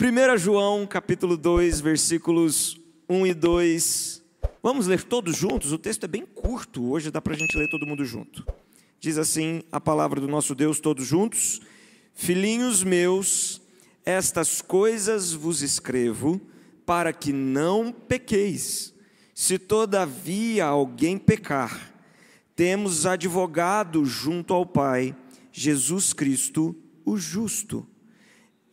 1 João, capítulo 2, versículos 1 e 2. Vamos ler todos juntos? O texto é bem curto, hoje dá para a gente ler todo mundo junto. Diz assim a palavra do nosso Deus, todos juntos: Filhinhos meus, estas coisas vos escrevo, para que não pequeis. Se todavia alguém pecar, temos advogado junto ao Pai, Jesus Cristo, o justo.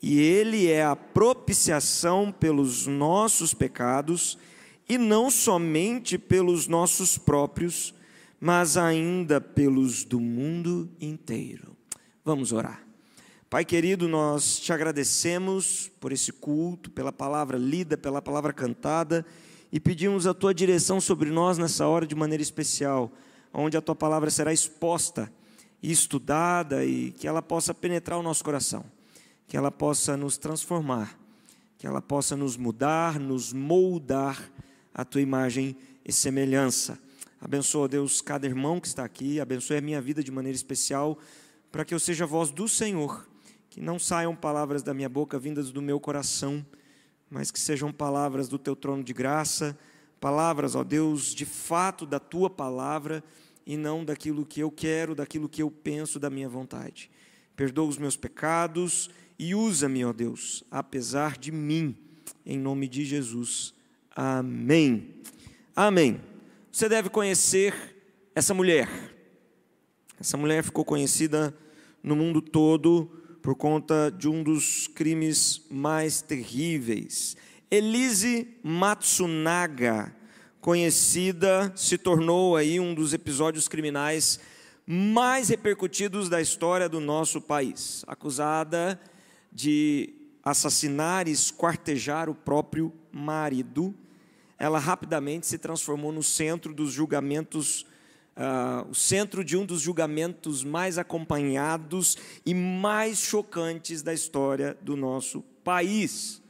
E Ele é a propiciação pelos nossos pecados, e não somente pelos nossos próprios, mas ainda pelos do mundo inteiro. Vamos orar. Pai querido, nós te agradecemos por esse culto, pela palavra lida, pela palavra cantada, e pedimos a tua direção sobre nós nessa hora de maneira especial, onde a tua palavra será exposta e estudada, e que ela possa penetrar o nosso coração, que ela possa nos transformar, que ela possa nos mudar, nos moldar a tua imagem e semelhança. Abençoa, Deus, cada irmão que está aqui, abençoe a minha vida de maneira especial, para que eu seja a voz do Senhor, que não saiam palavras da minha boca vindas do meu coração, mas que sejam palavras do teu trono de graça, palavras, ó Deus, de fato da tua palavra, e não daquilo que eu quero, daquilo que eu penso, da minha vontade. Perdoa os meus pecados e usa-me, ó Deus, apesar de mim, em nome de Jesus. Amém. Amém. Você deve conhecer essa mulher. Essa mulher ficou conhecida no mundo todo por conta de um dos crimes mais terríveis. Elise Matsunaga, conhecida, se tornou aí um dos episódios criminais mais repercutidos da história do nosso país. Acusada de assassinar e esquartejar o próprio marido, ela rapidamente se transformou no centro dos julgamentos, o centro de um dos julgamentos mais acompanhados e mais chocantes da história do nosso país.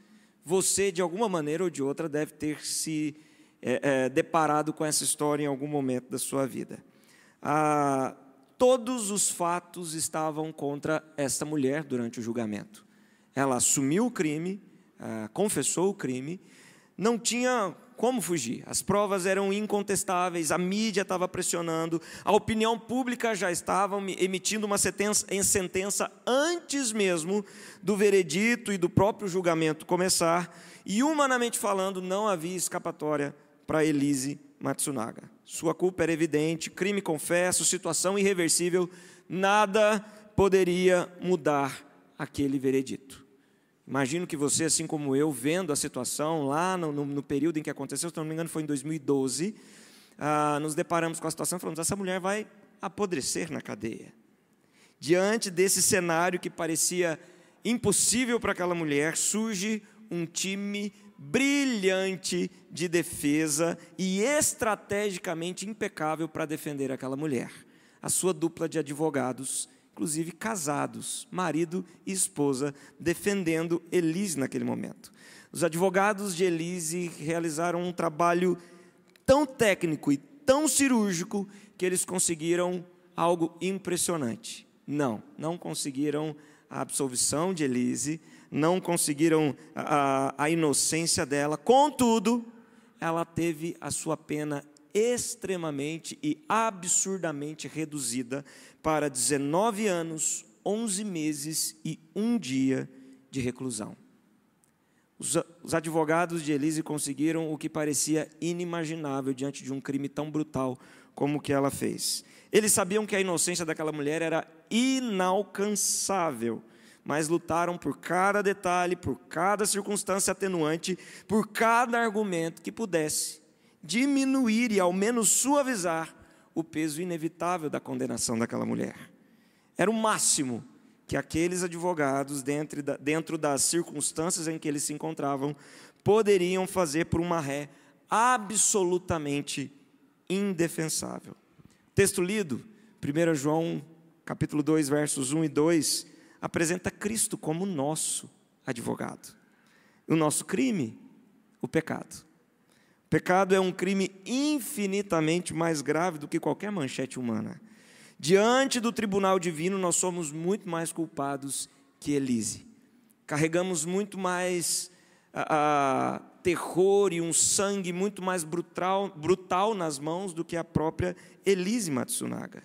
Você, de alguma maneira ou de outra, deve ter se deparado com essa história em algum momento da sua vida. Todos os fatos estavam contra esta mulher durante o julgamento. Ela assumiu o crime, confessou o crime, não tinha como fugir. As provas eram incontestáveis, a mídia estava pressionando, a opinião pública já estava emitindo uma sentença antes mesmo do veredito e do próprio julgamento começar, e humanamente falando, não havia escapatória para Elise Matsunaga. Sua culpa era evidente, crime confesso, situação irreversível, nada poderia mudar aquele veredito. Imagino que você, assim como eu, vendo a situação lá no período em que aconteceu, se não me engano foi em 2012, nos deparamos com a situação e falamos: essa mulher vai apodrecer na cadeia. Diante desse cenário que parecia impossível para aquela mulher, surge um time brilhante de defesa e estrategicamente impecável para defender aquela mulher. A sua dupla de advogados, inclusive casados, marido e esposa, defendendo Elise naquele momento. Os advogados de Elise realizaram um trabalho tão técnico e tão cirúrgico que eles conseguiram algo impressionante. Não conseguiram a absolvição de Elise, não conseguiram a inocência dela, contudo, ela teve a sua pena extremamente e absurdamente reduzida para 19 anos, 11 meses e 1 dia de reclusão. Os advogados de Elise conseguiram o que parecia inimaginável diante de um crime tão brutal como o que ela fez. Eles sabiam que a inocência daquela mulher era inalcançável, mas lutaram por cada detalhe, por cada circunstância atenuante, por cada argumento que pudesse diminuir e ao menos suavizar o peso inevitável da condenação daquela mulher. Era o máximo que aqueles advogados, dentro das circunstâncias em que eles se encontravam, poderiam fazer por uma ré absolutamente indefensável. Texto lido, 1 João, capítulo 2, versos 1 e 2, apresenta Cristo como nosso advogado. O nosso crime, o pecado. O pecado é um crime infinitamente mais grave do que qualquer manchete humana. Diante do tribunal divino, nós somos muito mais culpados que Elise. carregamos muito mais terror e um sangue muito mais brutal nas mãos do que a própria Elise Matsunaga.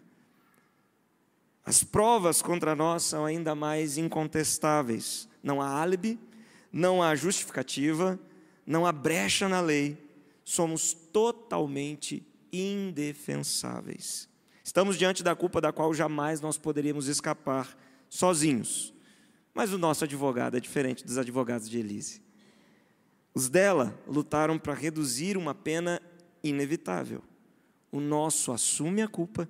As provas contra nós são ainda mais incontestáveis. Não há álibi, não há justificativa, não há brecha na lei. Somos totalmente indefensáveis. Estamos diante da culpa da qual jamais nós poderíamos escapar sozinhos. Mas o nosso advogado é diferente dos advogados de Elise. Os dela lutaram para reduzir uma pena inevitável. O nosso assume a culpa,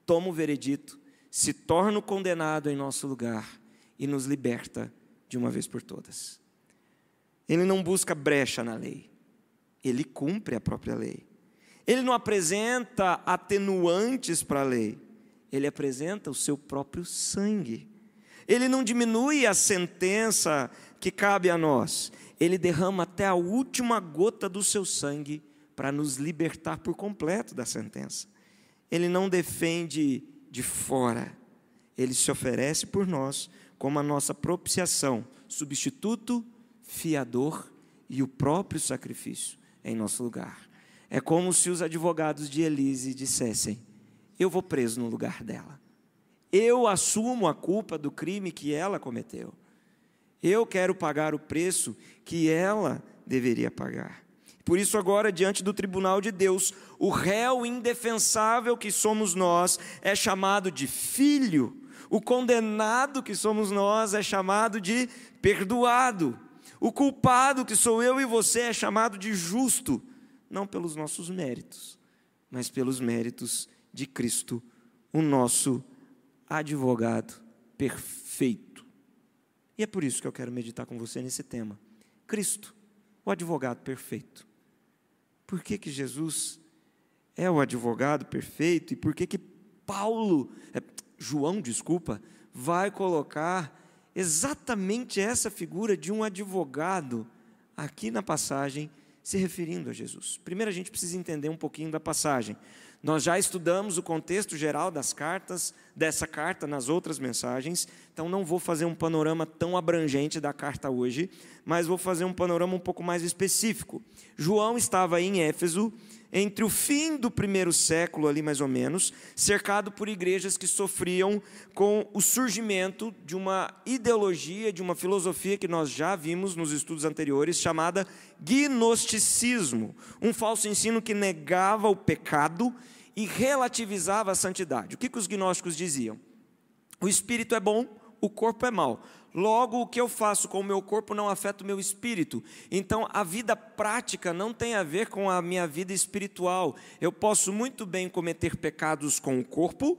toma o veredito, se torna o condenado em nosso lugar e nos liberta de uma vez por todas. Ele não busca brecha na lei, ele cumpre a própria lei. Ele não apresenta atenuantes para a lei, ele apresenta o seu próprio sangue. Ele não diminui a sentença que cabe a nós, ele derrama até a última gota do seu sangue para nos libertar por completo da sentença. Ele não defende de fora, ele se oferece por nós como a nossa propiciação, substituto, fiador e o próprio sacrifício em nosso lugar. É como se os advogados de Elise dissessem: eu vou preso no lugar dela, eu assumo a culpa do crime que ela cometeu, eu quero pagar o preço que ela deveria pagar. Por isso agora, diante do tribunal de Deus, o réu indefensável que somos nós é chamado de filho, o condenado que somos nós é chamado de perdoado, o culpado que sou eu e você é chamado de justo, não pelos nossos méritos, mas pelos méritos de Cristo, o nosso advogado perfeito. E é por isso que eu quero meditar com você nesse tema. Cristo, o advogado perfeito. Por que que Jesus é o advogado perfeito? E por que que João, vai colocar exatamente essa figura de um advogado aqui na passagem, se referindo a Jesus? Primeiro a gente precisa entender um pouquinho da passagem. Nós já estudamos o contexto geral dessa carta nas outras mensagens, então não vou fazer um panorama tão abrangente da carta hoje, mas vou fazer um panorama um pouco mais específico. João estava em Éfeso, entre o fim do primeiro século, ali mais ou menos, cercado por igrejas que sofriam com o surgimento de uma ideologia, de uma filosofia que nós já vimos nos estudos anteriores, chamada gnosticismo, um falso ensino que negava o pecado e relativizava a santidade. O que os gnósticos diziam? O espírito é bom, o corpo é mau. Logo, o que eu faço com o meu corpo não afeta o meu espírito. Então, a vida prática não tem a ver com a minha vida espiritual. Eu posso muito bem cometer pecados com o corpo,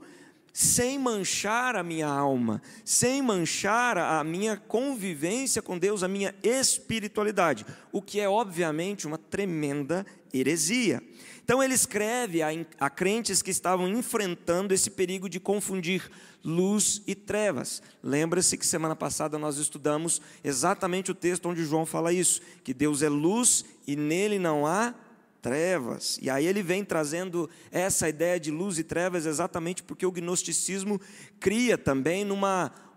sem manchar a minha alma, sem manchar a minha convivência com Deus, a minha espiritualidade, o que é, obviamente, uma tremenda heresia. Então ele escreve a crentes que estavam enfrentando esse perigo de confundir luz e trevas. Lembra-se que semana passada nós estudamos exatamente o texto onde João fala isso, que Deus é luz e nele não há trevas. E aí ele vem trazendo essa ideia de luz e trevas exatamente porque o gnosticismo cria também num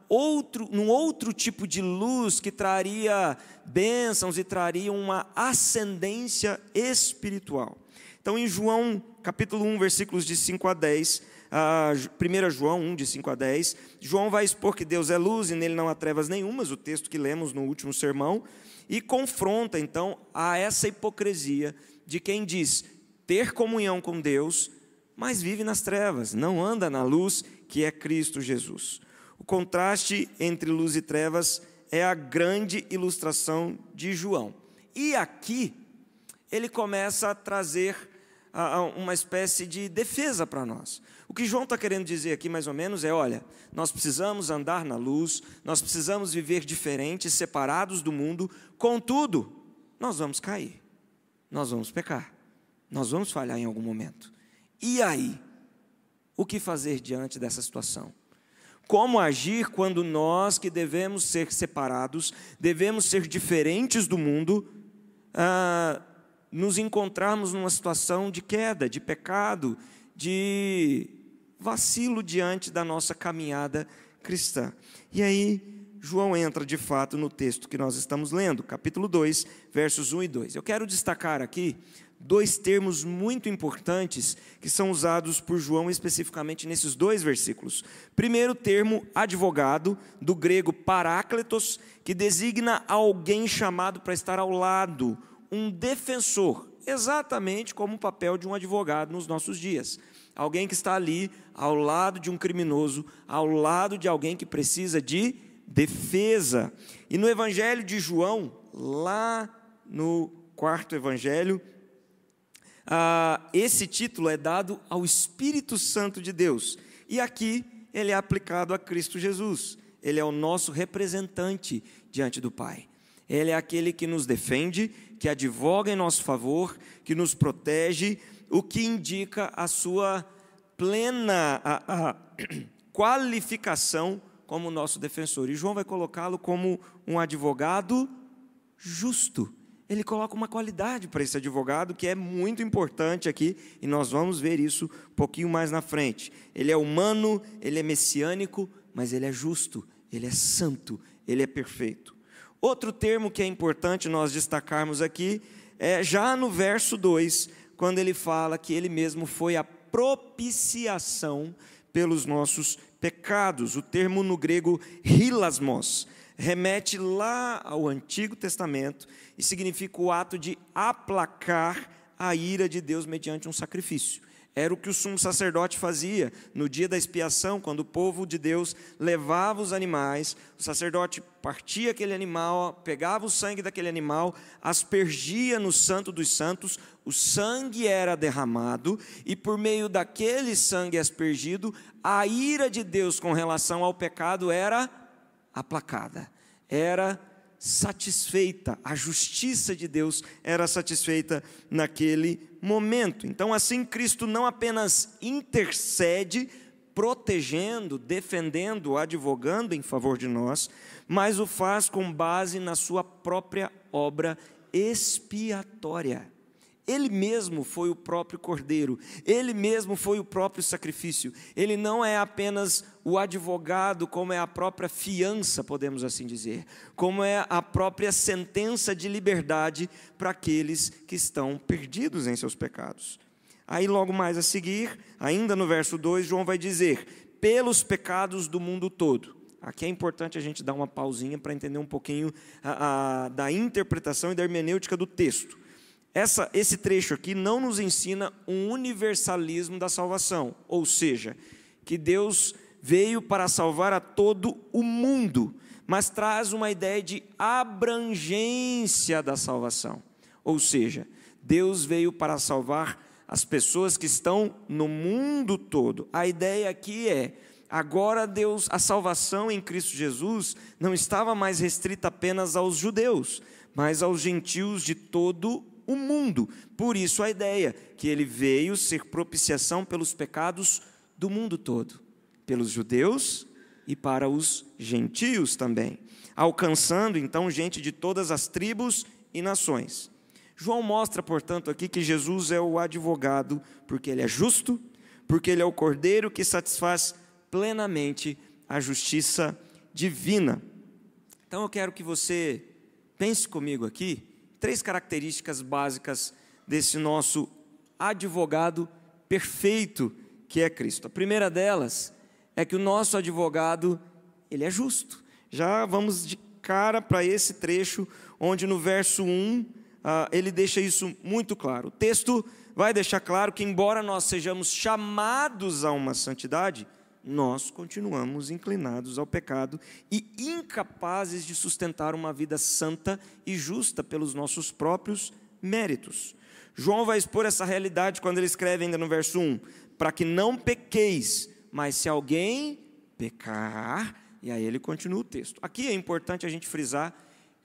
outro tipo de luz que traria bênçãos e traria uma ascendência espiritual. Então, em João, capítulo 1, versículos de 5 a 10, 1 João 1, de 5 a 10, João vai expor que Deus é luz e nele não há trevas nenhumas, o texto que lemos no último sermão, e confronta, então, a essa hipocrisia de quem diz ter comunhão com Deus, mas vive nas trevas, não anda na luz que é Cristo Jesus. O contraste entre luz e trevas é a grande ilustração de João. E aqui, ele começa a trazer uma espécie de defesa para nós. O que João está querendo dizer aqui, mais ou menos, é: olha, nós precisamos andar na luz, nós precisamos viver diferentes, separados do mundo, contudo, nós vamos cair, nós vamos pecar, nós vamos falhar em algum momento. E aí? O que fazer diante dessa situação? Como agir quando nós, que devemos ser separados, devemos ser diferentes do mundo, nos encontrarmos numa situação de queda, de pecado, de vacilo diante da nossa caminhada cristã? E aí João entra de fato no texto que nós estamos lendo, capítulo 2, versos 1 e 2. Eu quero destacar aqui dois termos muito importantes que são usados por João especificamente nesses dois versículos. Primeiro termo, advogado, do grego parácletos, que designa alguém chamado para estar ao lado, um defensor, exatamente como o papel de um advogado nos nossos dias. Alguém que está ali ao lado de um criminoso, ao lado de alguém que precisa de defesa. E no Evangelho de João, lá no quarto Evangelho, esse título é dado ao Espírito Santo de Deus. E aqui ele é aplicado a Cristo Jesus. Ele é o nosso representante diante do Pai. Ele é aquele que nos defende, que advoga em nosso favor, que nos protege, o que indica a sua plena qualificação como nosso defensor. E João vai colocá-lo como um advogado justo. Ele coloca uma qualidade para esse advogado que é muito importante aqui, e nós vamos ver isso um pouquinho mais na frente. Ele é humano, ele é messiânico, mas ele é justo, ele é santo, ele é perfeito. Outro termo que é importante nós destacarmos aqui é já no verso 2, quando ele fala que ele mesmo foi a propiciação pelos nossos pecados. O termo no grego hilasmos remete lá ao Antigo Testamento e significa o ato de aplacar a ira de Deus mediante um sacrifício. Era o que o sumo sacerdote fazia no dia da expiação, quando o povo de Deus levava os animais, o sacerdote partia aquele animal, pegava o sangue daquele animal, aspergia no Santo dos Santos, o sangue era derramado, e por meio daquele sangue aspergido, a ira de Deus com relação ao pecado era aplacada, era satisfeita, a justiça de Deus era satisfeita naquele momento. Então, assim, Cristo não apenas intercede, protegendo, defendendo, advogando em favor de nós, mas o faz com base na sua própria obra expiatória. Ele mesmo foi o próprio cordeiro, ele mesmo foi o próprio sacrifício. Ele não é apenas o advogado, como é a própria fiança, podemos assim dizer, como é a própria sentença de liberdade para aqueles que estão perdidos em seus pecados. Aí logo mais a seguir, ainda no verso 2, João vai dizer, pelos pecados do mundo todo. Aqui é importante a gente dar uma pausinha para entender um pouquinho da interpretação e da hermenêutica do texto. Esse trecho aqui não nos ensina um universalismo da salvação, ou seja, que Deus veio para salvar a todo o mundo, mas traz uma ideia de abrangência da salvação, ou seja, Deus veio para salvar as pessoas que estão no mundo todo. A ideia aqui é, agora a salvação em Cristo Jesus não estava mais restrita apenas aos judeus, mas aos gentios de todo o mundo. Por isso a ideia que ele veio ser propiciação pelos pecados do mundo todo, pelos judeus e para os gentios também, alcançando então gente de todas as tribos e nações. João mostra, portanto, aqui que Jesus é o advogado, porque ele é justo, porque ele é o cordeiro que satisfaz plenamente a justiça divina. Então eu quero que você pense comigo aqui 3 características básicas desse nosso advogado perfeito que é Cristo. A primeira delas é que o nosso advogado, ele é justo. Já vamos de cara para esse trecho, onde no verso 1, ele deixa isso muito claro. O texto vai deixar claro que, embora nós sejamos chamados a uma santidade, nós continuamos inclinados ao pecado e incapazes de sustentar uma vida santa e justa pelos nossos próprios méritos. João vai expor essa realidade quando ele escreve ainda no verso 1, para que não pequeis, mas se alguém pecar, e aí ele continua o texto. Aqui é importante a gente frisar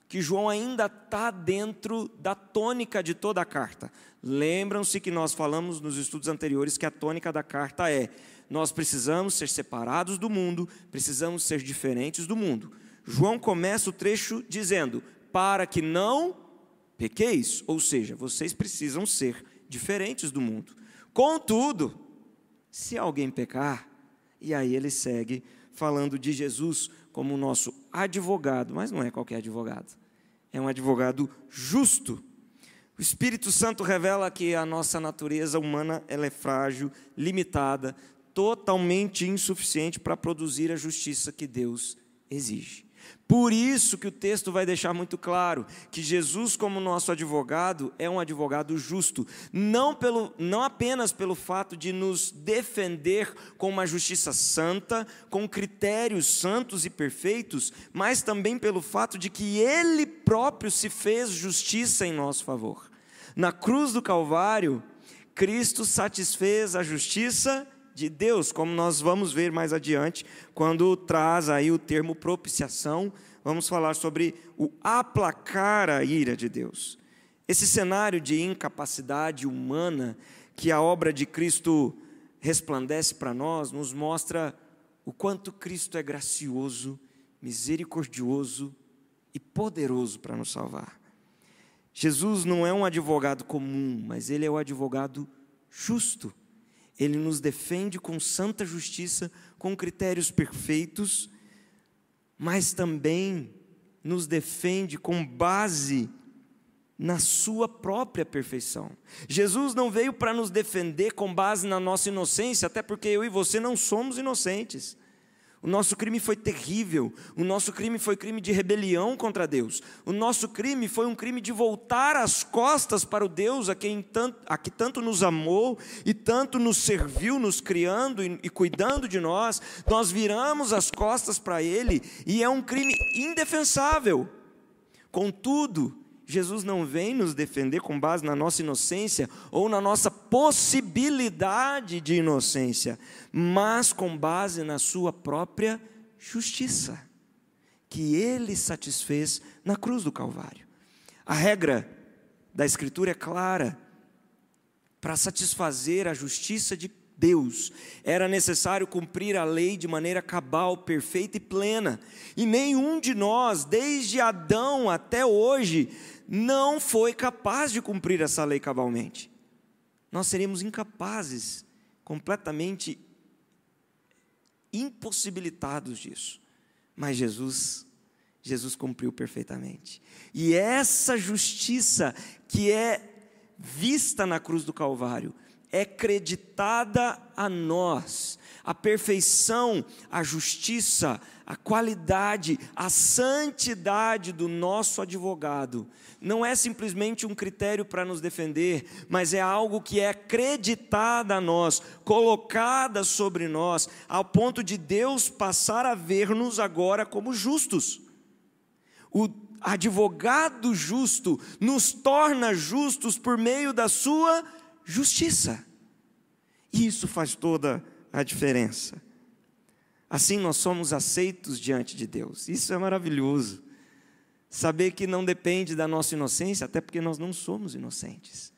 que João ainda está dentro da tônica de toda a carta. Lembram-se que nós falamos nos estudos anteriores que a tônica da carta é: nós precisamos ser separados do mundo, precisamos ser diferentes do mundo. João começa o trecho dizendo, para que não pequeis, ou seja, vocês precisam ser diferentes do mundo. Contudo, se alguém pecar, e aí ele segue falando de Jesus como o nosso advogado, mas não é qualquer advogado, é um advogado justo. O Espírito Santo revela que a nossa natureza humana ela é frágil, limitada, totalmente insuficiente para produzir a justiça que Deus exige. Por isso que o texto vai deixar muito claro que Jesus, como nosso advogado, é um advogado justo, não apenas pelo fato de nos defender com uma justiça santa, com critérios santos e perfeitos, mas também pelo fato de que Ele próprio se fez justiça em nosso favor. Na cruz do Calvário, Cristo satisfez a justiça de Deus, como nós vamos ver mais adiante, quando traz aí o termo propiciação, vamos falar sobre o aplacar a ira de Deus. Esse cenário de incapacidade humana que a obra de Cristo resplandece para nós, nos mostra o quanto Cristo é gracioso, misericordioso e poderoso para nos salvar. Jesus não é um advogado comum, mas Ele é o advogado justo. Ele nos defende com santa justiça, com critérios perfeitos, mas também nos defende com base na sua própria perfeição. Jesus não veio para nos defender com base na nossa inocência, até porque eu e você não somos inocentes. O nosso crime foi terrível, o nosso crime foi crime de rebelião contra Deus, o nosso crime foi um crime de voltar as costas para o Deus a que tanto nos amou e tanto nos serviu, nos criando e cuidando de nós. Nós viramos as costas para Ele e é um crime indefensável. Contudo, Jesus não vem nos defender com base na nossa inocência ou na nossa possibilidade de inocência, mas com base na sua própria justiça, que Ele satisfez na cruz do Calvário. A regra da Escritura é clara: para satisfazer a justiça de Deus, era necessário cumprir a lei de maneira cabal, perfeita e plena, e nenhum de nós, desde Adão até hoje, não foi capaz de cumprir essa lei cabalmente. Nós seríamos incapazes, completamente impossibilitados disso, mas Jesus cumpriu perfeitamente, e essa justiça que é vista na cruz do Calvário, é creditada a nós. A perfeição, a justiça, a qualidade, a santidade do nosso advogado não é simplesmente um critério para nos defender, mas é algo que é acreditada a nós, colocada sobre nós, ao ponto de Deus passar a ver-nos agora como justos. O advogado justo nos torna justos por meio da sua justiça. E isso faz toda a diferença. Assim nós somos aceitos diante de Deus. Isso é maravilhoso. Saber que não depende da nossa inocência, até porque nós não somos inocentes,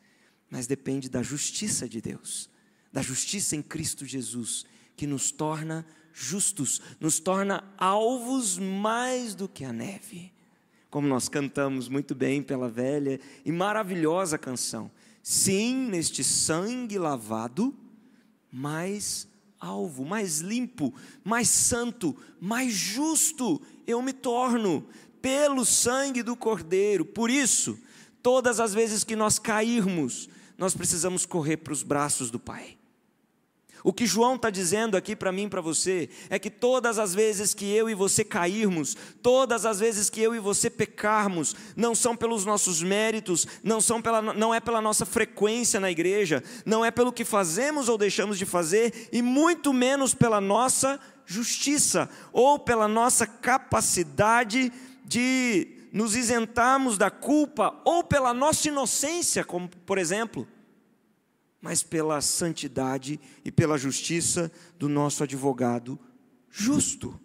mas depende da justiça de Deus, da justiça em Cristo Jesus, que nos torna justos, nos torna alvos mais do que a neve. Como nós cantamos muito bem pela velha e maravilhosa canção. Sim, neste sangue lavado, mais alvo, mais limpo, mais santo, mais justo eu me torno pelo sangue do Cordeiro. Por isso, todas as vezes que nós cairmos, nós precisamos correr para os braços do Pai. O que João está dizendo aqui para mim e para você é que todas as vezes que eu e você cairmos, todas as vezes que eu e você pecarmos, não são pelos nossos méritos, não é pela nossa frequência na igreja, não é pelo que fazemos ou deixamos de fazer, e muito menos pela nossa justiça, ou pela nossa capacidade de nos isentarmos da culpa, ou pela nossa inocência, como por exemplo, mas pela santidade e pela justiça do nosso advogado justo.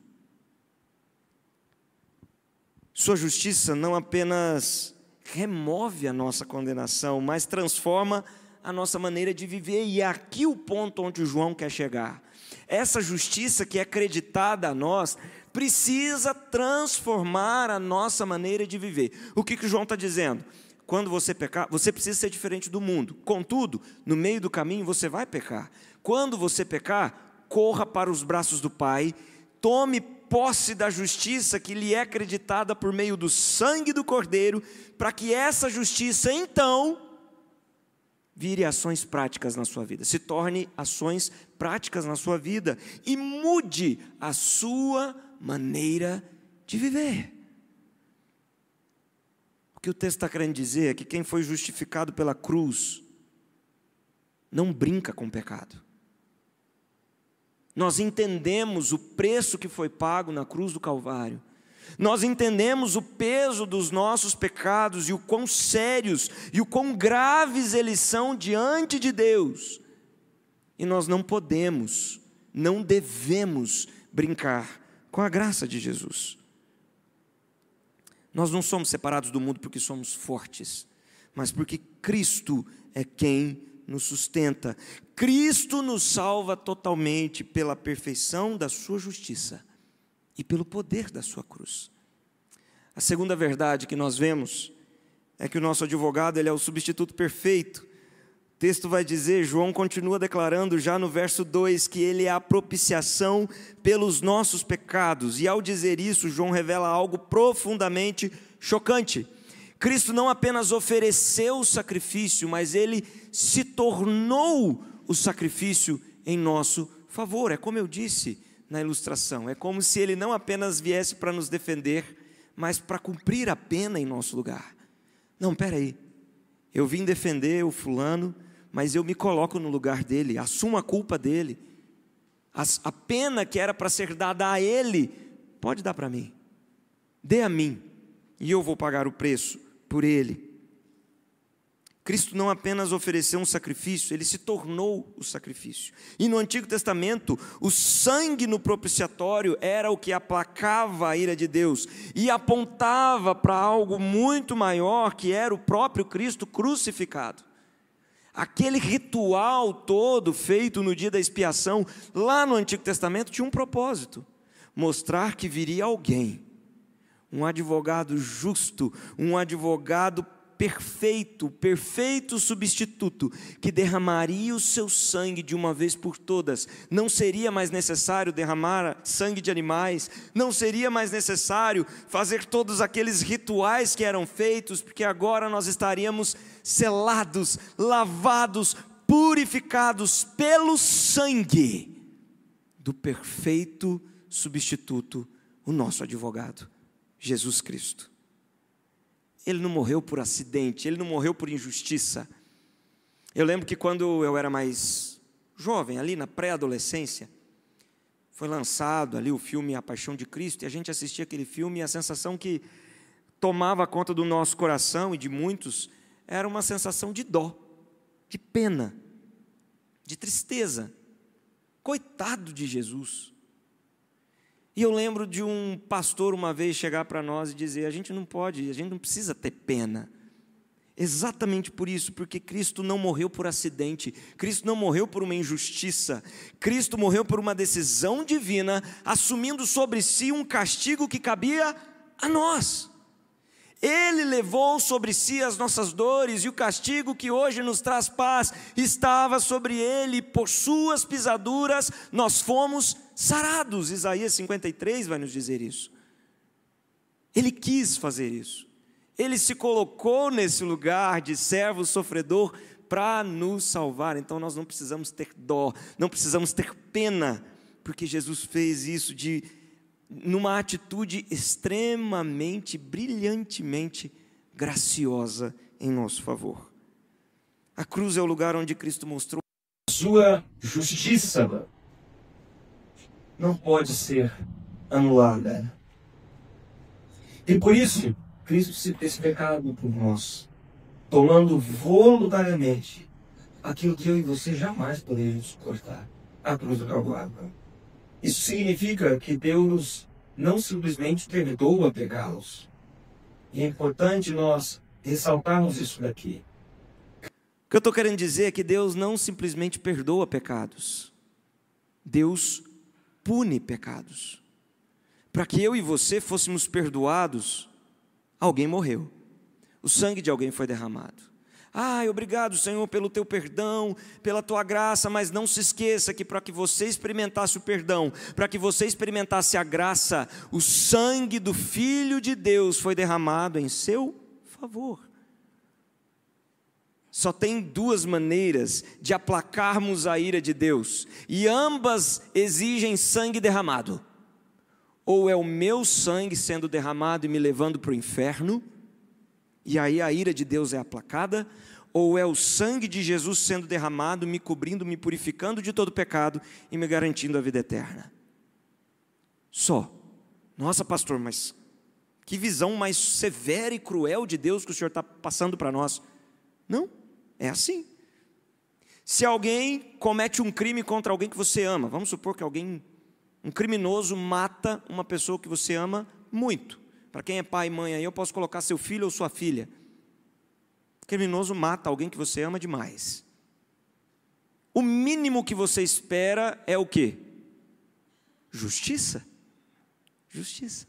Sua justiça não apenas remove a nossa condenação, mas transforma a nossa maneira de viver, e é aqui o ponto onde o João quer chegar. Essa justiça que é acreditada a nós, precisa transformar a nossa maneira de viver. O que o João está dizendo? Quando você pecar, você precisa ser diferente do mundo. Contudo, no meio do caminho você vai pecar. Quando você pecar, corra para os braços do Pai, tome posse da justiça que lhe é acreditada por meio do sangue do Cordeiro, para que essa justiça, então, vire ações práticas na sua vida, se torne ações práticas na sua vida e mude a sua maneira de viver. O que o texto está querendo dizer é que quem foi justificado pela cruz não brinca com o pecado. Nós entendemos o preço que foi pago na cruz do Calvário. Nós entendemos o peso dos nossos pecados e o quão sérios e o quão graves eles são diante de Deus. E nós não podemos, não devemos brincar com a graça de Jesus. Nós não somos separados do mundo porque somos fortes, mas porque Cristo é quem nos sustenta. Cristo nos salva totalmente pela perfeição da sua justiça e pelo poder da sua cruz. A segunda verdade que nós vemos é que o nosso advogado, ele é o substituto perfeito. O texto vai dizer, João continua declarando já no verso 2, que ele é a propiciação pelos nossos pecados. E ao dizer isso, João revela algo profundamente chocante. Cristo não apenas ofereceu o sacrifício, mas ele se tornou o sacrifício em nosso favor. É como eu disse na ilustração, é como se ele não apenas viesse para nos defender, mas para cumprir a pena em nosso lugar. Não, peraí, eu vim defender o fulano, mas eu me coloco no lugar dele, assumo a culpa dele, a pena que era para ser dada a ele, pode dar para mim, dê a mim, e eu vou pagar o preço por ele. Cristo não apenas ofereceu um sacrifício, ele se tornou o sacrifício. E no Antigo Testamento, o sangue no propiciatório era o que aplacava a ira de Deus e apontava para algo muito maior, que era o próprio Cristo crucificado. Aquele ritual todo feito no dia da expiação, lá no Antigo Testamento, tinha um propósito: mostrar que viria alguém, um advogado justo, um advogado perfeito substituto, que derramaria o seu sangue de uma vez por todas. Não seria mais necessário derramar sangue de animais, não seria mais necessário fazer todos aqueles rituais que eram feitos, porque agora nós estaríamos selados, lavados, purificados pelo sangue do perfeito substituto, o nosso advogado, Jesus Cristo. Ele não morreu por acidente, ele não morreu por injustiça. Eu lembro que quando eu era mais jovem, ali na pré-adolescência, foi lançado ali o filme A Paixão de Cristo, e a gente assistia aquele filme, e a sensação que tomava conta do nosso coração e de muitos, era uma sensação de dó, de pena, de tristeza. Coitado de Jesus. E eu lembro de um pastor uma vez chegar para nós e dizer, a gente não precisa ter pena. Exatamente por isso, porque Cristo não morreu por acidente, Cristo não morreu por uma injustiça, Cristo morreu por uma decisão divina, assumindo sobre si um castigo que cabia a nós. Ele levou sobre si as nossas dores, e o castigo que hoje nos traz paz estava sobre ele. Por suas pisaduras nós fomos sarados. Isaías 53 vai nos dizer isso. Ele quis fazer isso. Ele se colocou nesse lugar de servo sofredor para nos salvar. Então nós não precisamos ter dó, não precisamos ter pena, porque Jesus fez isso numa atitude extremamente, brilhantemente graciosa em nosso favor. A cruz é o lugar onde Cristo mostrou a sua justiça não pode ser anulada. E por isso, Cristo se fez pecado por nós, tomando voluntariamente aquilo que eu e você jamais poderíamos suportar, a cruz do Calvário. Isso significa que Deus não simplesmente perdoa pecados. E é importante nós ressaltarmos isso daqui. O que eu estou querendo dizer é que Deus não simplesmente perdoa pecados. Deus pune pecados. Para que eu e você fôssemos perdoados, alguém morreu. O sangue de alguém foi derramado. Obrigado, Senhor, pelo teu perdão, pela tua graça, mas não se esqueça que para que você experimentasse o perdão, para que você experimentasse a graça, o sangue do Filho de Deus foi derramado em seu favor. Só tem duas maneiras de aplacarmos a ira de Deus, e ambas exigem sangue derramado. Ou é o meu sangue sendo derramado e me levando para o inferno, e aí a ira de Deus é aplacada, ou é o sangue de Jesus sendo derramado, me cobrindo, me purificando de todo pecado e me garantindo a vida eterna. Só. Nossa, pastor, mas que visão mais severa e cruel de Deus que o Senhor está passando para nós. Não, é assim. Se alguém comete um crime contra alguém que você ama, vamos supor que um criminoso mata uma pessoa que você ama muito. Para quem é pai e mãe aí, eu posso colocar seu filho ou sua filha. O criminoso mata alguém que você ama demais. O mínimo que você espera é o quê? Justiça. Justiça.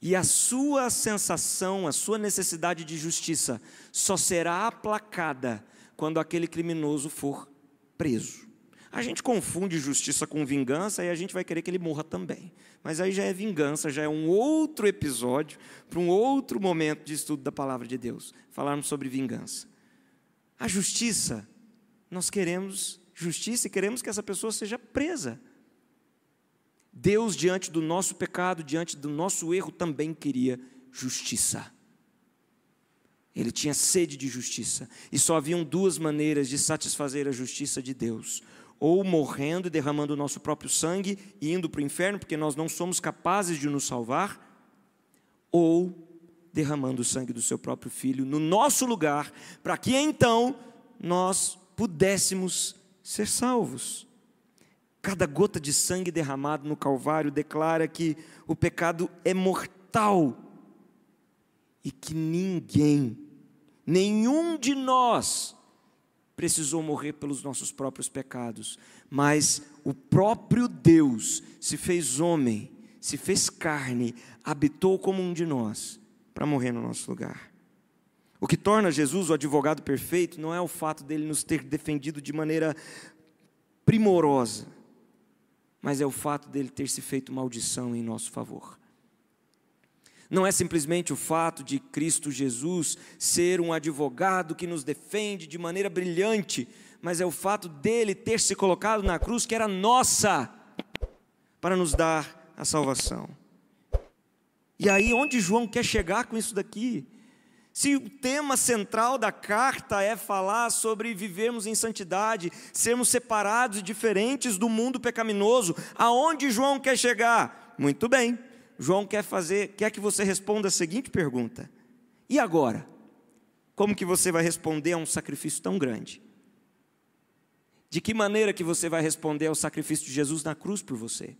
E a sua sensação, a sua necessidade de justiça só será aplacada quando aquele criminoso for preso. A gente confunde justiça com vingança e a gente vai querer que ele morra também. Mas aí já é vingança, já é um outro episódio, para um outro momento de estudo da palavra de Deus, falarmos sobre vingança. A justiça, nós queremos justiça e queremos que essa pessoa seja presa. Deus, diante do nosso pecado, diante do nosso erro, também queria justiça. Ele tinha sede de justiça. E só haviam duas maneiras de satisfazer a justiça de Deus: ou morrendo e derramando o nosso próprio sangue e indo para o inferno, porque nós não somos capazes de nos salvar, ou derramando o sangue do seu próprio Filho no nosso lugar, para que então nós pudéssemos ser salvos. Cada gota de sangue derramado no Calvário declara que o pecado é mortal e que nenhum de nós precisou morrer pelos nossos próprios pecados, mas o próprio Deus se fez homem, se fez carne, habitou como um de nós, para morrer no nosso lugar. O que torna Jesus o advogado perfeito não é o fato dele nos ter defendido de maneira primorosa, mas é o fato dele ter se feito maldição em nosso favor. Não é simplesmente o fato de Cristo Jesus ser um advogado que nos defende de maneira brilhante, mas é o fato dele ter se colocado na cruz que era nossa, para nos dar a salvação. E aí, onde João quer chegar com isso daqui? Se o tema central da carta é falar sobre vivermos em santidade, sermos separados e diferentes do mundo pecaminoso, aonde João quer chegar? Muito bem. João quer que você responda a seguinte pergunta: e agora? Como que você vai responder a um sacrifício tão grande? De que maneira que você vai responder ao sacrifício de Jesus na cruz por você?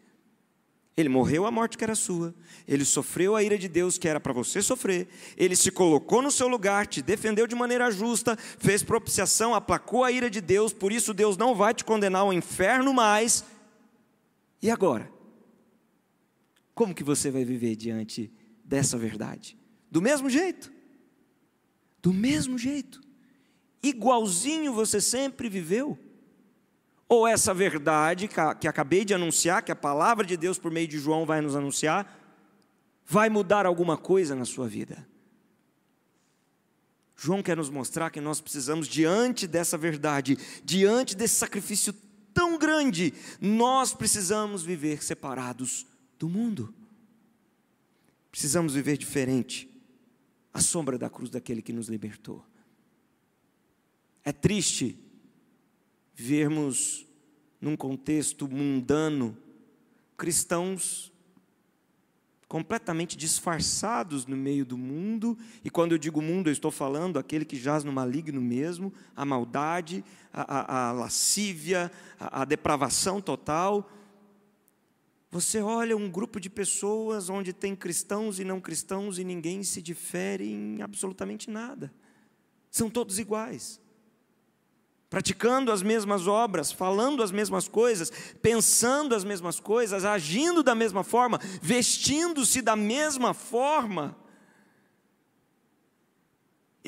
Ele morreu a morte que era sua, ele sofreu a ira de Deus que era para você sofrer, ele se colocou no seu lugar, te defendeu de maneira justa, fez propiciação, aplacou a ira de Deus, por isso Deus não vai te condenar ao inferno mais. E agora? Como que você vai viver diante dessa verdade? Do mesmo jeito. Do mesmo jeito. Igualzinho você sempre viveu? Ou essa verdade que acabei de anunciar, que a palavra de Deus por meio de João vai nos anunciar, vai mudar alguma coisa na sua vida? João quer nos mostrar que nós precisamos, diante dessa verdade, diante desse sacrifício tão grande, nós precisamos viver separados do mundo. Precisamos viver diferente, à sombra da cruz daquele que nos libertou. É triste vermos num contexto mundano cristãos completamente disfarçados no meio do mundo, e quando eu digo mundo, eu estou falando aquele que jaz no maligno mesmo, a maldade, a lascívia, a depravação total. Você olha um grupo de pessoas onde tem cristãos e não cristãos e ninguém se difere em absolutamente nada. São todos iguais. Praticando as mesmas obras, falando as mesmas coisas, pensando as mesmas coisas, agindo da mesma forma, vestindo-se da mesma forma.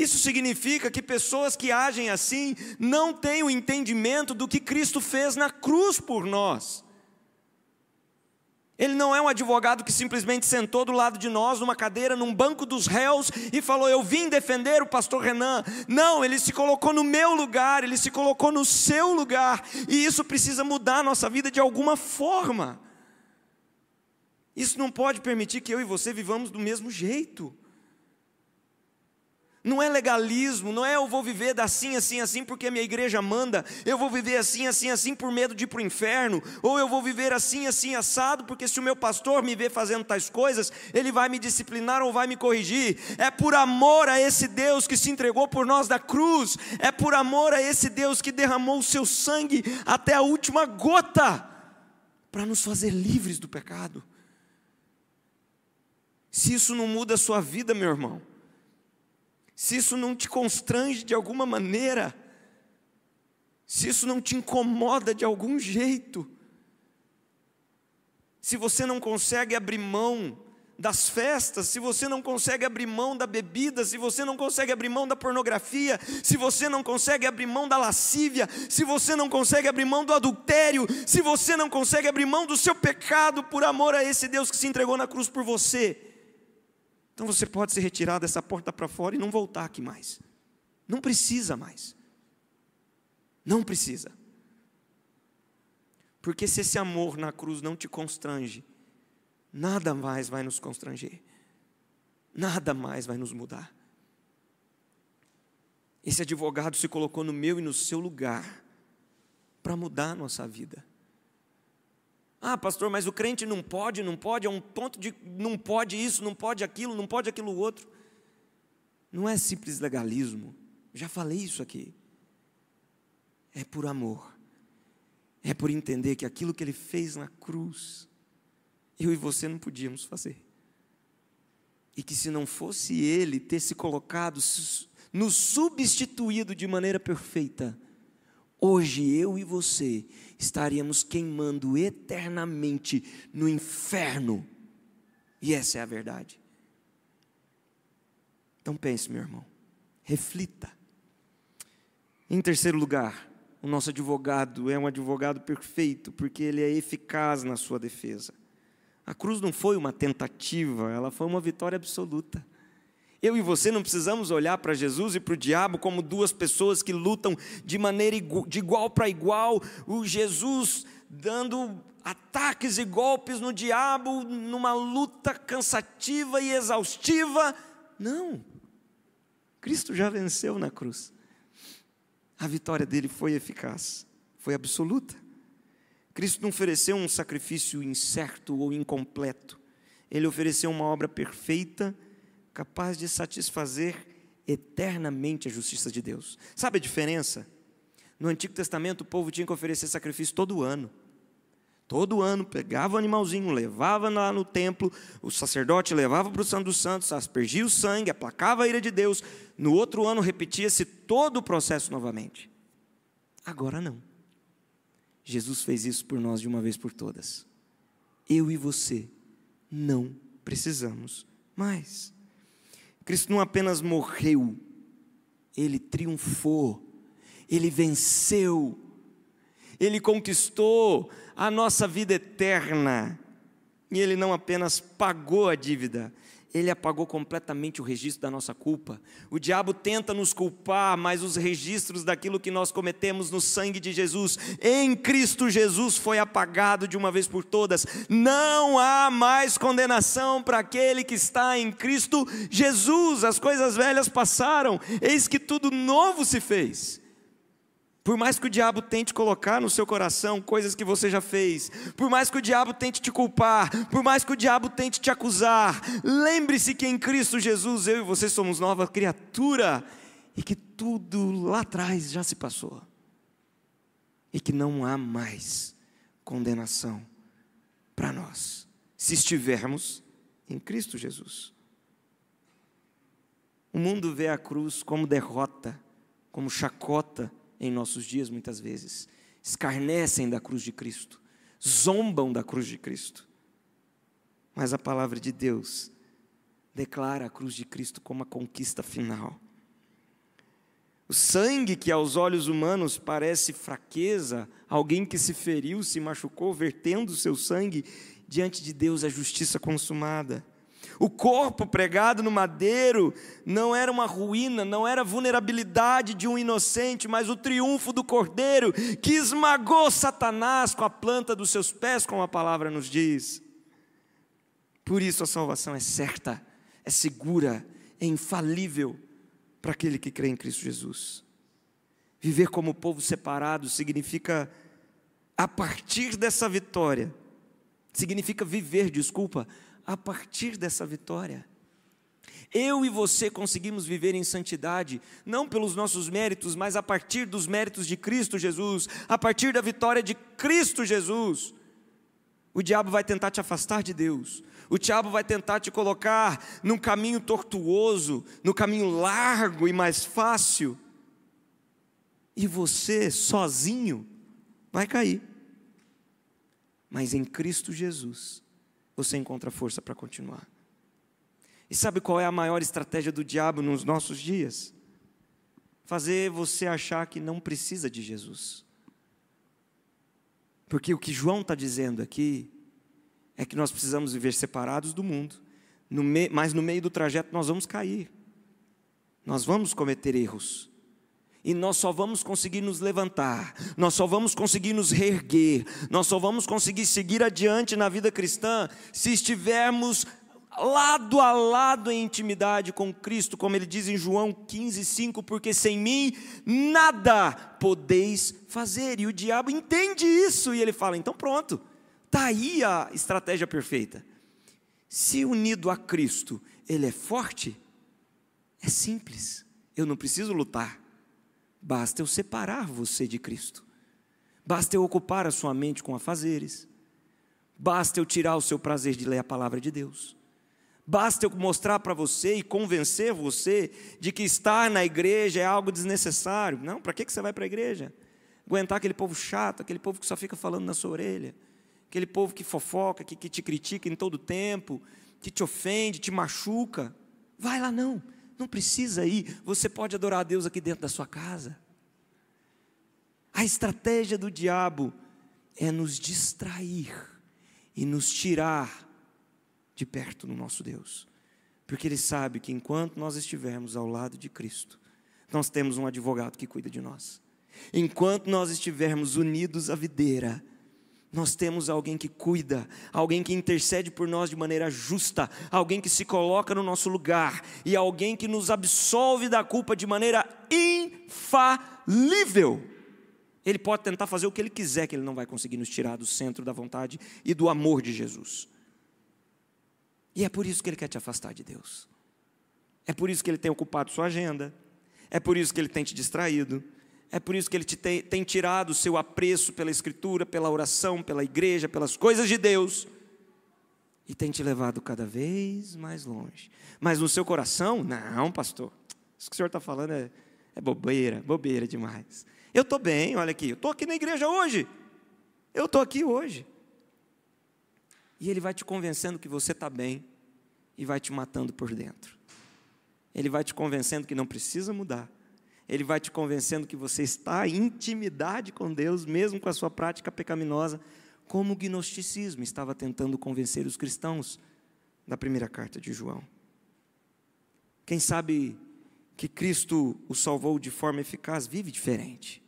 Isso significa que pessoas que agem assim não têm o entendimento do que Cristo fez na cruz por nós. Ele não é um advogado que simplesmente sentou do lado de nós, numa cadeira, num banco dos réus, e falou: eu vim defender o pastor Renan. Não, ele se colocou no meu lugar, ele se colocou no seu lugar, e isso precisa mudar a nossa vida de alguma forma. Isso não pode permitir que eu e você vivamos do mesmo jeito. Não é legalismo, não é eu vou viver assim, assim, assim porque a minha igreja manda, eu vou viver assim, assim, assim por medo de ir para o inferno, ou eu vou viver assim, assim, assado, porque se o meu pastor me ver fazendo tais coisas, ele vai me disciplinar ou vai me corrigir. É por amor a esse Deus que se entregou por nós da cruz, é por amor a esse Deus que derramou o seu sangue até a última gota, para nos fazer livres do pecado. Se isso não muda a sua vida, meu irmão, se isso não te constrange de alguma maneira, se isso não te incomoda de algum jeito, se você não consegue abrir mão das festas, se você não consegue abrir mão da bebida, se você não consegue abrir mão da pornografia, se você não consegue abrir mão da lascívia, se você não consegue abrir mão do adultério, se você não consegue abrir mão do seu pecado por amor a esse Deus que se entregou na cruz por você, então você pode se retirar dessa porta para fora e não voltar aqui mais. Não precisa mais. Não precisa. Porque se esse amor na cruz não te constrange, nada mais vai nos constranger. Nada mais vai nos mudar. Esse advogado se colocou no meu e no seu lugar para mudar a nossa vida. Ah, pastor, mas o crente não pode, é um ponto de não pode isso, não pode aquilo outro. Não é simples legalismo, já falei isso aqui. É por amor, é por entender que aquilo que Ele fez na cruz, eu e você não podíamos fazer. E que se não fosse Ele ter se colocado, nos substituído de maneira perfeita, hoje eu e você estaríamos queimando eternamente no inferno. E essa é a verdade. Então pense, meu irmão, reflita. Em terceiro lugar, o nosso advogado é um advogado perfeito, porque ele é eficaz na sua defesa. A cruz não foi uma tentativa, ela foi uma vitória absoluta. Eu e você não precisamos olhar para Jesus e para o diabo como duas pessoas que lutam de maneira de igual para igual. O Jesus dando ataques e golpes no diabo numa luta cansativa e exaustiva. Não. Cristo já venceu na cruz. A vitória dele foi eficaz, foi absoluta. Cristo não ofereceu um sacrifício incerto ou incompleto. Ele ofereceu uma obra perfeita, capaz de satisfazer eternamente a justiça de Deus. Sabe a diferença? No Antigo Testamento o povo tinha que oferecer sacrifício todo ano. Todo ano pegava o animalzinho, levava lá no templo, o sacerdote levava para o Santo dos Santos, aspergia o sangue, aplacava a ira de Deus. No outro ano repetia-se todo o processo novamente. Agora não. Jesus fez isso por nós de uma vez por todas. Eu e você não precisamos mais. Cristo não apenas morreu, Ele triunfou, Ele venceu, Ele conquistou a nossa vida eterna. E Ele não apenas pagou a dívida, Ele apagou completamente o registro da nossa culpa. O diabo tenta nos culpar, mas os registros daquilo que nós cometemos no sangue de Jesus, em Cristo Jesus, foi apagado de uma vez por todas. Não há mais condenação para aquele que está em Cristo Jesus. As coisas velhas passaram, eis que tudo novo se fez. Por mais que o diabo tente colocar no seu coração coisas que você já fez, por mais que o diabo tente te culpar, por mais que o diabo tente te acusar, lembre-se que em Cristo Jesus eu e você somos nova criatura e que tudo lá atrás já se passou e que não há mais condenação para nós, se estivermos em Cristo Jesus. O mundo vê a cruz como derrota, como chacota, em nossos dias muitas vezes, escarnecem da cruz de Cristo, zombam da cruz de Cristo, mas a palavra de Deus declara a cruz de Cristo como a conquista final. O sangue, que aos olhos humanos parece fraqueza, alguém que se feriu, se machucou, vertendo o seu sangue, diante de Deus é justiça consumada. O corpo pregado no madeiro não era uma ruína, não era a vulnerabilidade de um inocente, mas o triunfo do Cordeiro, que esmagou Satanás com a planta dos seus pés, como a palavra nos diz. Por isso a salvação é certa, é segura, é infalível para aquele que crê em Cristo Jesus. Viver como povo separado significa, a partir dessa vitória, a partir dessa vitória. Eu e você conseguimos viver em santidade, não pelos nossos méritos, mas a partir dos méritos de Cristo Jesus, a partir da vitória de Cristo Jesus. O diabo vai tentar te afastar de Deus, o diabo vai tentar te colocar num caminho tortuoso, no caminho largo e mais fácil, e você sozinho vai cair. Mas em Cristo Jesus você encontra força para continuar. E sabe qual é a maior estratégia do diabo nos nossos dias? Fazer você achar que não precisa de Jesus. Porque o que João está dizendo aqui é que nós precisamos viver separados do mundo, mas no meio do trajeto nós vamos cair, nós vamos cometer erros, e nós só vamos conseguir nos levantar, nós só vamos conseguir nos reerguer, nós só vamos conseguir seguir adiante na vida cristã se estivermos lado a lado em intimidade com Cristo, como ele diz em João 15:5, porque sem mim nada podeis fazer. E o diabo entende isso, e ele fala, então pronto, está aí a estratégia perfeita. Se unido a Cristo ele é forte, é simples, eu não preciso lutar. Basta eu separar você de Cristo, basta eu ocupar a sua mente com afazeres, basta eu tirar o seu prazer de ler a palavra de Deus, basta eu mostrar para você e convencer você de que estar na igreja é algo desnecessário. Não, para que você vai para a igreja? Aguentar aquele povo chato, aquele povo que só fica falando na sua orelha, aquele povo que fofoca, que te critica em todo tempo, que te ofende, te machuca. Vai lá não precisa ir, você pode adorar a Deus aqui dentro da sua casa. A estratégia do diabo é nos distrair e nos tirar de perto do nosso Deus, porque ele sabe que enquanto nós estivermos ao lado de Cristo, nós temos um advogado que cuida de nós. Enquanto nós estivermos unidos à videira, nós temos alguém que cuida, alguém que intercede por nós de maneira justa, alguém que se coloca no nosso lugar, e alguém que nos absolve da culpa de maneira infalível. Ele pode tentar fazer o que ele quiser, que ele não vai conseguir nos tirar do centro da vontade e do amor de Jesus. E é por isso que ele quer te afastar de Deus, é por isso que ele tem ocupado sua agenda, é por isso que ele tem te distraído, é por isso que ele tem tirado o seu apreço pela Escritura, pela oração, pela igreja, pelas coisas de Deus, e tem te levado cada vez mais longe. Mas no seu coração, não, pastor, isso que o senhor está falando é bobeira demais. Eu estou bem, olha aqui, eu estou aqui na igreja hoje, eu estou aqui hoje. E ele vai te convencendo que você está bem, e vai te matando por dentro. Ele vai te convencendo que não precisa mudar. Ele vai te convencendo que você está em intimidade com Deus, mesmo com a sua prática pecaminosa, como o gnosticismo estava tentando convencer os cristãos na primeira carta de João. Quem sabe que Cristo o salvou de forma eficaz, vive diferente,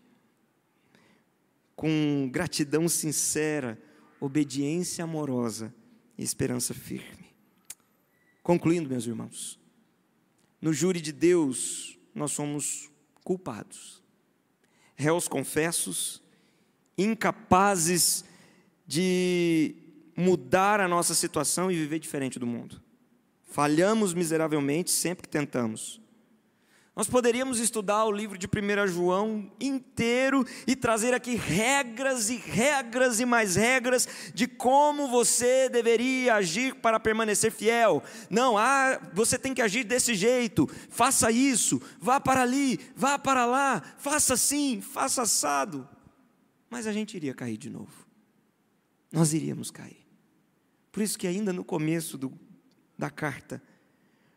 com gratidão sincera, obediência amorosa e esperança firme. Concluindo, meus irmãos, no júri de Deus nós somos culpados, réus confessos, incapazes de mudar a nossa situação e viver diferente do mundo. Falhamos miseravelmente sempre que tentamos. Nós poderíamos estudar o livro de 1 João inteiro e trazer aqui regras e regras e mais regras de como você deveria agir para permanecer fiel. Não, você tem que agir desse jeito, faça isso, vá para ali, vá para lá, faça assim, faça assado. Mas a gente iria cair de novo. Nós iríamos cair. Por isso que ainda no começo da carta,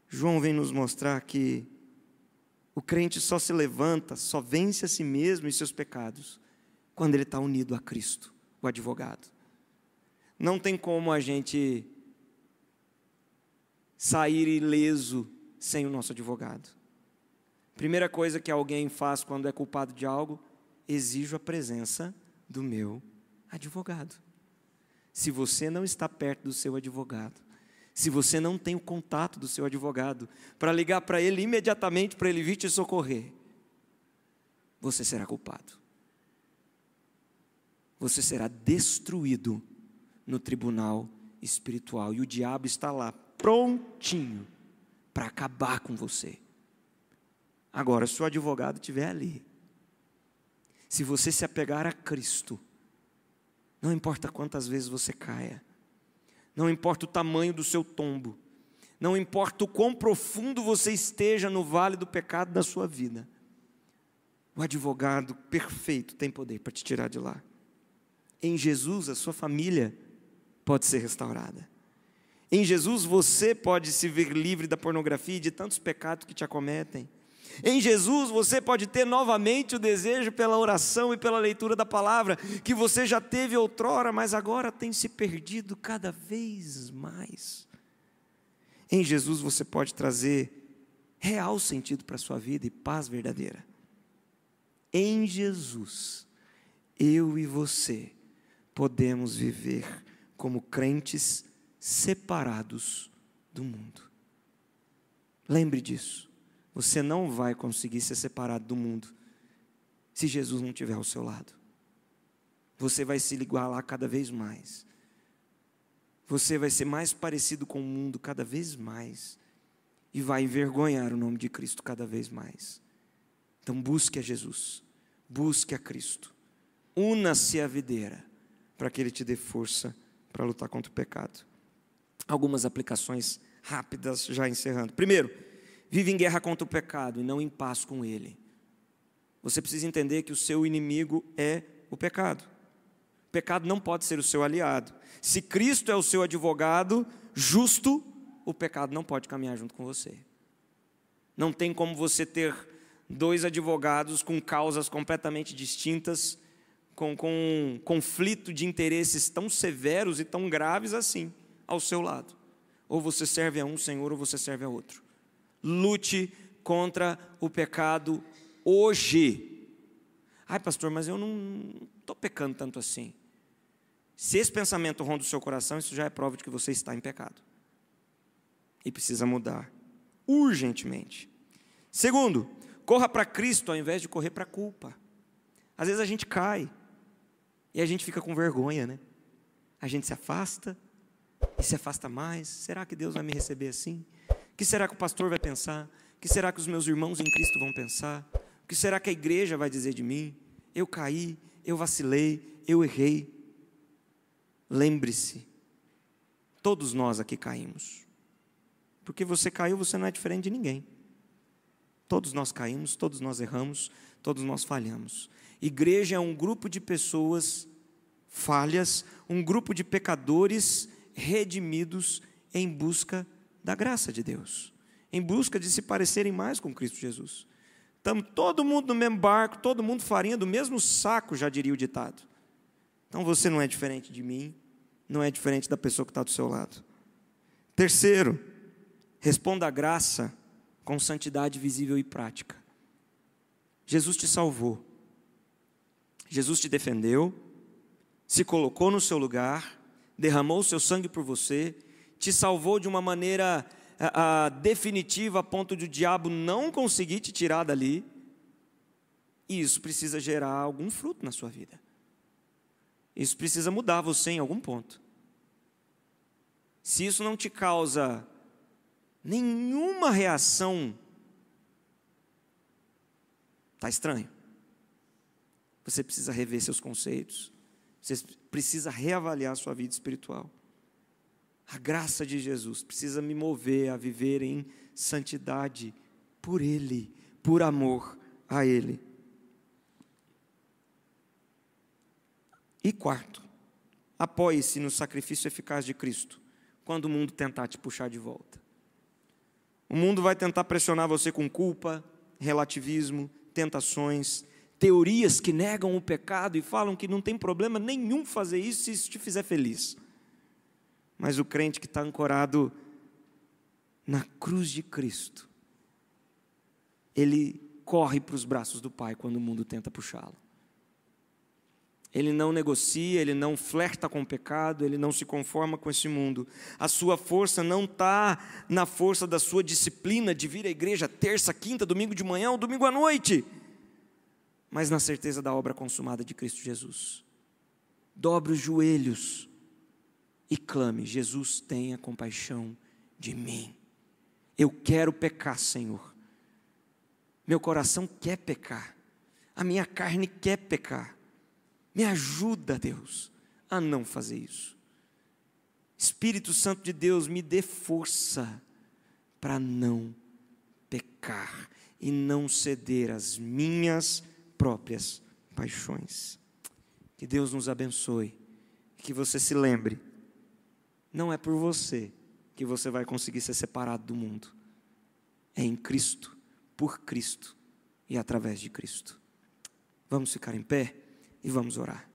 João vem nos mostrar que O crente só se levanta, só vence a si mesmo e seus pecados, quando ele está unido a Cristo, o advogado. Não tem como a gente sair ileso sem o nosso advogado. Primeira coisa que alguém faz quando é culpado de algo, exijo a presença do meu advogado. Se você não está perto do seu advogado, se você não tem o contato do seu advogado, para ligar para ele imediatamente, para ele vir te socorrer, você será culpado. Você será destruído no tribunal espiritual. E o diabo está lá, prontinho, para acabar com você. Agora, se o advogado estiver ali, se você se apegar a Cristo, não importa quantas vezes você caia, não importa o tamanho do seu tombo, não importa o quão profundo você esteja no vale do pecado da sua vida, o advogado perfeito tem poder para te tirar de lá. Em Jesus, a sua família pode ser restaurada. Em Jesus, você pode se ver livre da pornografia e de tantos pecados que te acometem. Em Jesus, você pode ter novamente o desejo pela oração e pela leitura da palavra, que você já teve outrora, mas agora tem se perdido cada vez mais. Em Jesus, você pode trazer real sentido para a sua vida e paz verdadeira. Em Jesus, eu e você podemos viver como crentes separados do mundo. Lembre disso. Você não vai conseguir ser separado do mundo se Jesus não estiver ao seu lado. Você vai se igualar cada vez mais. Você vai ser mais parecido com o mundo cada vez mais. E vai envergonhar o nome de Cristo cada vez mais. Então busque a Jesus. Busque a Cristo. Una-se à videira, para que Ele te dê força para lutar contra o pecado. Algumas aplicações rápidas, já encerrando. Primeiro, vive em guerra contra o pecado e não em paz com ele. Você precisa entender que o seu inimigo é o pecado. O pecado não pode ser o seu aliado. Se Cristo é o seu advogado justo, o pecado não pode caminhar junto com você. Não tem como você ter dois advogados com causas completamente distintas, com um conflito de interesses tão severos e tão graves assim, ao seu lado. Ou você serve a um Senhor ou você serve a outro. Lute contra o pecado hoje. Ai, pastor, mas eu não estou pecando tanto assim. Se esse pensamento ronda o seu coração, isso já é prova de que você está em pecado. E precisa mudar, urgentemente. Segundo, corra para Cristo ao invés de correr para a culpa. Às vezes a gente cai e a gente fica com vergonha, né? A gente se afasta e se afasta mais. Será que Deus vai me receber assim? O que será que o pastor vai pensar? O que será que os meus irmãos em Cristo vão pensar? O que será que a igreja vai dizer de mim? Eu caí, eu vacilei, eu errei. Lembre-se, todos nós aqui caímos. Porque você caiu, você não é diferente de ninguém. Todos nós caímos, todos nós erramos, todos nós falhamos. Igreja é um grupo de pessoas falhas, um grupo de pecadores redimidos em busca da graça de Deus, em busca de se parecerem mais com Cristo Jesus. Estamos todo mundo no mesmo barco, todo mundo farinha do mesmo saco, já diria o ditado. Então você não é diferente de mim, não é diferente da pessoa que está do seu lado. Terceiro, responda à graça com santidade visível e prática. Jesus te salvou, Jesus te defendeu, se colocou no seu lugar, derramou o seu sangue por você, te salvou de uma maneira definitiva, a ponto de o diabo não conseguir te tirar dali. E isso precisa gerar algum fruto na sua vida. Isso precisa mudar você em algum ponto. Se isso não te causa nenhuma reação, está estranho. Você precisa rever seus conceitos. Você precisa reavaliar a sua vida espiritual. A graça de Jesus precisa me mover a viver em santidade por Ele, por amor a Ele. E quarto, apoie-se no sacrifício eficaz de Cristo, quando o mundo tentar te puxar de volta. O mundo vai tentar pressionar você com culpa, relativismo, tentações, teorias que negam o pecado e falam que não tem problema nenhum fazer isso se isso te fizer feliz. Mas o crente que está ancorado na cruz de Cristo, ele corre para os braços do Pai quando o mundo tenta puxá-lo. Ele não negocia, ele não flerta com o pecado, ele não se conforma com esse mundo. A sua força não está na força da sua disciplina de vir à igreja terça, quinta, domingo de manhã ou domingo à noite, mas na certeza da obra consumada de Cristo Jesus. Dobre os joelhos e clame: Jesus, tenha compaixão de mim. Eu quero pecar, Senhor. Meu coração quer pecar, a minha carne quer pecar. Me ajuda, Deus, a não fazer isso. Espírito Santo de Deus, me dê força para não pecar e não ceder às minhas próprias paixões. Que Deus nos abençoe, que você se lembre, não é por você que você vai conseguir ser separado do mundo. É em Cristo, por Cristo e através de Cristo. Vamos ficar em pé e vamos orar.